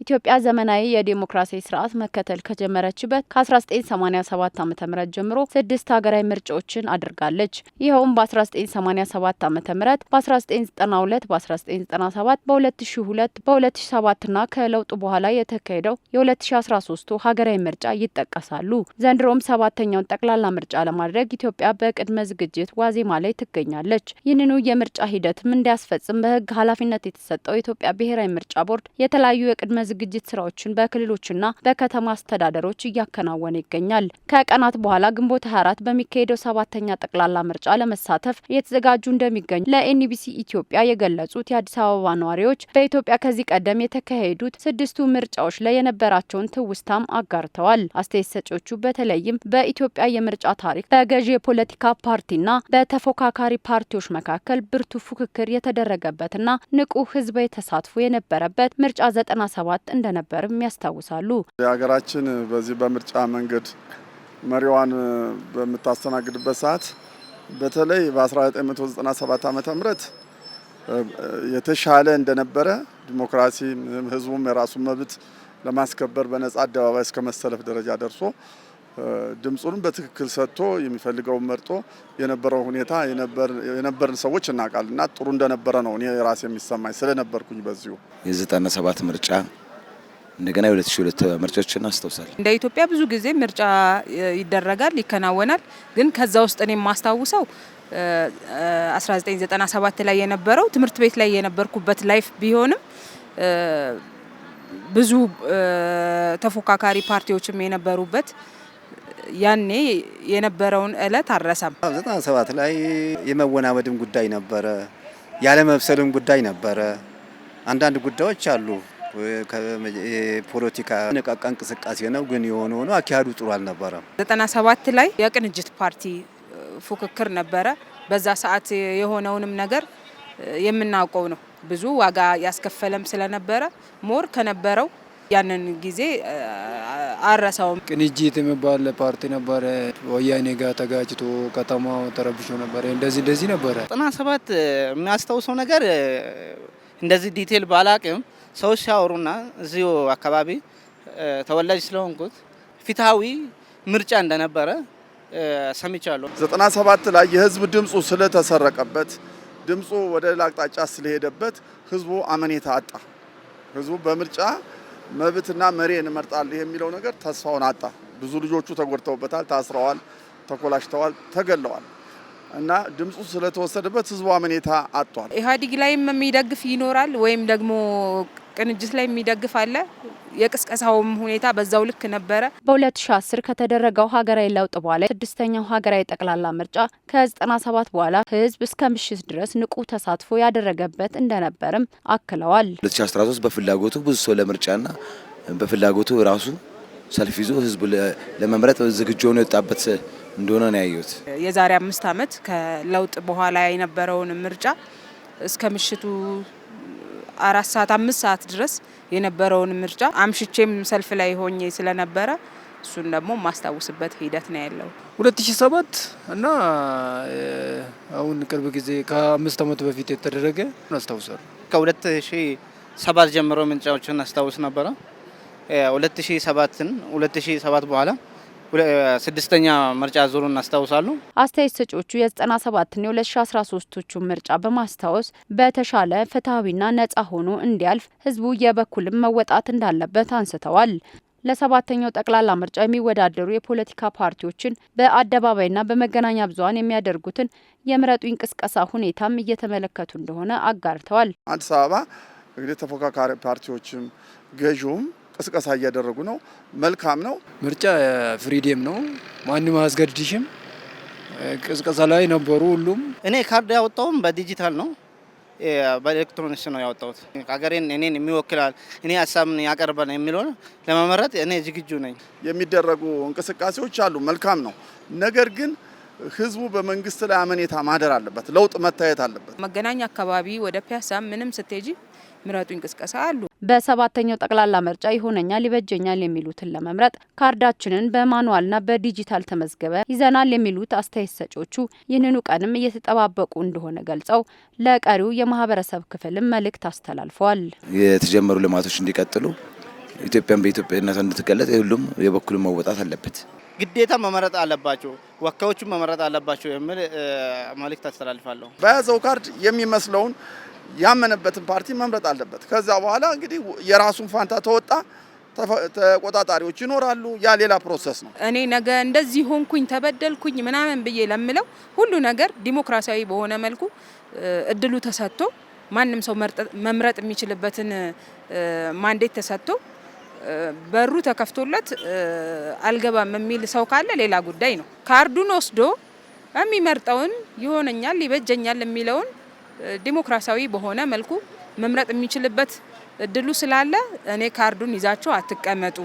ኢትዮጵያ ዘመናዊ የዲሞክራሲ ስርዓት መከተል ከጀመረችበት ከ1987 ዓ.ም ጀምሮ 6 ሀገራዊ ምርጫዎችን አድርጋለች። ይኸውም በ1987 ዓ.ም፣ በ1992፣ በ1997፣ በ2002፣ በ2007 እና ከለውጡ በኋላ የተካሄደው የ2013 ሀገራዊ ምርጫ ይጠቀሳሉ። ዘንድሮም 7ኛውን ጠቅላላ ምርጫ ለማድረግ ኢትዮጵያ በቅድመ ዝግጅት ዋዜማ ላይ ትገኛለች። ይህንኑ የምርጫ ሂደትም እንዲያስፈጽም በሕግ ኃላፊነት የተሰጠው የኢትዮጵያ ብሔራዊ ምርጫ ቦርድ የተለያዩ የቅድመ ዝግጅት ስራዎችን በክልሎችና በከተማ አስተዳደሮች እያከናወነ ይገኛል። ከቀናት በኋላ ግንቦት 24 በሚካሄደው 7ኛ ጠቅላላ ምርጫ ለመሳተፍ እየተዘጋጁ እንደሚገኙ ለኤንቢሲ ኢትዮጵያ የገለጹት የአዲስ አበባ ነዋሪዎች በኢትዮጵያ ከዚህ ቀደም የተካሄዱት 6ቱ ምርጫዎች ላይ የነበራቸውን ትውስታም አጋርተዋል። አስተያየት ሰጪዎቹ በተለይም በኢትዮጵያ የምርጫ ታሪክ በገዢ የፖለቲካ ፓርቲና በተፎካካሪ ፓርቲዎች መካከል ብርቱ ፉክክር የተደረገበትና ንቁ ህዝባዊ ተሳትፎ የነበረበት ምርጫ 97 እንደነበርም ያስታውሳሉ። የሀገራችን በዚህ በምርጫ መንገድ መሪዋን በምታስተናግድበት ሰዓት በተለይ በ1997 ዓ.ም የተሻለ እንደነበረ ዲሞክራሲ ህዝቡም የራሱን መብት ለማስከበር በነጻ አደባባይ እስከ መሰለፍ ደረጃ ደርሶ ድምጹንም በትክክል ሰጥቶ የሚፈልገውን መርጦ የነበረው ሁኔታ የነበርን ሰዎች እናውቃልና ጥሩ እንደነበረ ነው እኔ ራሴ የሚሰማኝ ስለነበርኩኝ በዚሁ የ97 ምርጫ እንደገና የ2002 ምርጫዎችን አስተውሳለሁ። እንደ ኢትዮጵያ ብዙ ጊዜ ምርጫ ይደረጋል ይከናወናል። ግን ከዛ ውስጥ እኔ የማስታውሰው 1997 ላይ የነበረው ትምህርት ቤት ላይ የነበርኩበት ላይፍ ቢሆንም ብዙ ተፎካካሪ ፓርቲዎችም የነበሩበት ያኔ የነበረውን እለት አረሳም። 97 ላይ የመወናበድም ጉዳይ ነበረ፣ ያለ መብሰልም ጉዳይ ነበረ። አንዳንድ ጉዳዮች አሉ። የፖለቲካ ነቃቃ እንቅስቃሴ ነው፣ ግን የሆነ ሆኖ አካሄዱ ጥሩ አልነበረም። 97 ላይ የቅንጅት ፓርቲ ፉክክር ነበረ። በዛ ሰዓት የሆነውንም ነገር የምናውቀው ነው። ብዙ ዋጋ ያስከፈለም ስለነበረ ሞር ከነበረው ያንን ጊዜ አረሳውም። ቅንጅት የሚባል ፓርቲ ነበረ። ወያኔ ጋር ተጋጭቶ ከተማው ተረብሾ ነበረ። እንደዚህ ነበረ። 97 የሚያስታውሰው ነገር እንደዚህ ዲቴል ባላቅም ሰዎች ሲያወሩና እዚሁ አካባቢ ተወላጅ ስለሆንኩት ፍትሃዊ ምርጫ እንደነበረ ሰምቻለሁ። 97 ላይ የህዝብ ድምጹ ስለተሰረቀበት ድምጹ ወደ ሌላ አቅጣጫ ስለሄደበት ህዝቡ አመኔታ አጣ። ህዝቡ በምርጫ መብትና መሪን እመርጣለሁ የሚለው ነገር ተስፋውን አጣ። ብዙ ልጆቹ ተጎድተውበታል፣ ታስረዋል፣ ተኮላሽተዋል፣ ተገለዋል እና ድምጹ ስለተወሰደበት ህዝቡ አመኔታ አጥቷል። ኢህአዴግ ላይም የሚደግፍ ይኖራል ወይም ደግሞ ቅንጅት ላይ የሚደግፍ አለ። የቅስቀሳውም ሁኔታ በዛው ልክ ነበረ። በ2010 ከተደረገው ሀገራዊ ለውጥ በኋላ 6ኛው ሀገራዊ ጠቅላላ ምርጫ ከ97 በኋላ ህዝብ እስከ ምሽት ድረስ ንቁ ተሳትፎ ያደረገበት እንደነበርም አክለዋል። 2013 በፍላጎቱ ብዙ ሰው ለምርጫና በፍላጎቱ ራሱ ሰልፍ ይዞ ህዝብ ለመምረጥ ዝግጁ ሆኖ የወጣበት እንደሆነ ነው ያየሁት። የዛሬ 5 ዓመት ከለውጥ በኋላ የነበረውን ምርጫ እስከ ምሽቱ 4 ሰዓት 5 ሰዓት ድረስ የነበረውን ምርጫ አምሽቼም ሰልፍ ላይ ሆኜ ስለነበረ እሱን ደግሞ ማስታወስበት ሂደት ነው ያለው። 2007 እና አሁን ቅርብ ጊዜ ከ5 ዓመት በፊት የተደረገ አስታውሳለሁ። ከ2007 ጀምሮ ምርጫዎችን አስታውስ ነበረ። 2007 በኋላ 6ኛ ምርጫ ዙሩን አስታውሳለሁ። አስተያየት ሰጪዎቹ የ97ና የ2013ቱ ምርጫ በማስታወስ በተሻለ ፍትሃዊና ነጻ ሆኖ እንዲያልፍ ህዝቡ የበኩልም መወጣት እንዳለበት አንስተዋል። ለ7ኛው ጠቅላላ ምርጫ የሚወዳደሩ የፖለቲካ ፓርቲዎችን በአደባባይና በመገናኛ ብዙኃን የሚያደርጉትን የምረጡኝ ቅስቀሳ ሁኔታም እየተመለከቱ እንደሆነ አጋርተዋል። አዲስ አበባ እንግዲህ ተፎካካሪ ፓርቲዎችም ገዢውም ቅስቀሳ እያደረጉ ነው። መልካም ነው። ምርጫ ፍሪደም ነው። ማንም አያስገድድሽም። ቅስቀሳ ላይ ነበሩ ሁሉም። እኔ ካርድ ያወጣውም በዲጂታል ነው፣ በኤሌክትሮኒክስ ነው ያወጣሁት። ሀገሬን እኔን የሚወክላል እኔ ሀሳብን ያቀርባል የሚለው ለመመረጥ እኔ ዝግጁ ነኝ። የሚደረጉ እንቅስቃሴዎች አሉ፣ መልካም ነው። ነገር ግን ህዝቡ በመንግስት ላይ አመኔታ ማደር አለበት። ለውጥ መታየት አለበት። መገናኛ አካባቢ ወደ ፒያሳ ምንም ስትሄጂ ምረጡኝ ቅስቀሳ አሉ። በ7ኛው ጠቅላላ ምርጫ ይሆነኛል ይበጀኛል የሚሉትን ለመምረጥ ካርዳችንን በማኑዋልና በዲጂታል ተመዝገበ ይዘናል የሚሉት አስተያየት ሰጪዎቹ ይህንኑ ቀንም እየተጠባበቁ እንደሆነ ገልጸው ለቀሪው የማህበረሰብ ክፍልም መልእክት አስተላልፈዋል። የተጀመሩ ልማቶች እንዲቀጥሉ ኢትዮጵያን በኢትዮጵያነቷ እንድትገለጥ ሁሉም የበኩሉን መወጣት አለበት። ግዴታ መመረጥ አለባቸው፣ ወካዮቹን መመረጥ አለባቸው የሚል መልእክት አስተላልፋለሁ። በያዘው ካርድ የሚመስለውን ያመነበትን ፓርቲ መምረጥ አለበት። ከዛ በኋላ እንግዲህ የራሱን ፋንታ ተወጣ፣ ተቆጣጣሪዎች ይኖራሉ። ያ ሌላ ፕሮሰስ ነው። እኔ ነገ እንደዚህ ሆንኩኝ ተበደልኩኝ ምናምን ብዬ ለምለው ሁሉ ነገር ዲሞክራሲያዊ በሆነ መልኩ እድሉ ተሰጥቶ ማንም ሰው መምረጥ የሚችልበትን ማንዴት ተሰጥቶ በሩ ተከፍቶለት አልገባም የሚል ሰው ካለ ሌላ ጉዳይ ነው። ካርዱን ወስዶ የሚመርጠውን ይሆነኛል ይበጀኛል የሚለውን ዲሞክራሲያዊ በሆነ መልኩ መምረጥ የሚችልበት እድሉ ስላለ እኔ ካርዱን ይዛቸው አትቀመጡ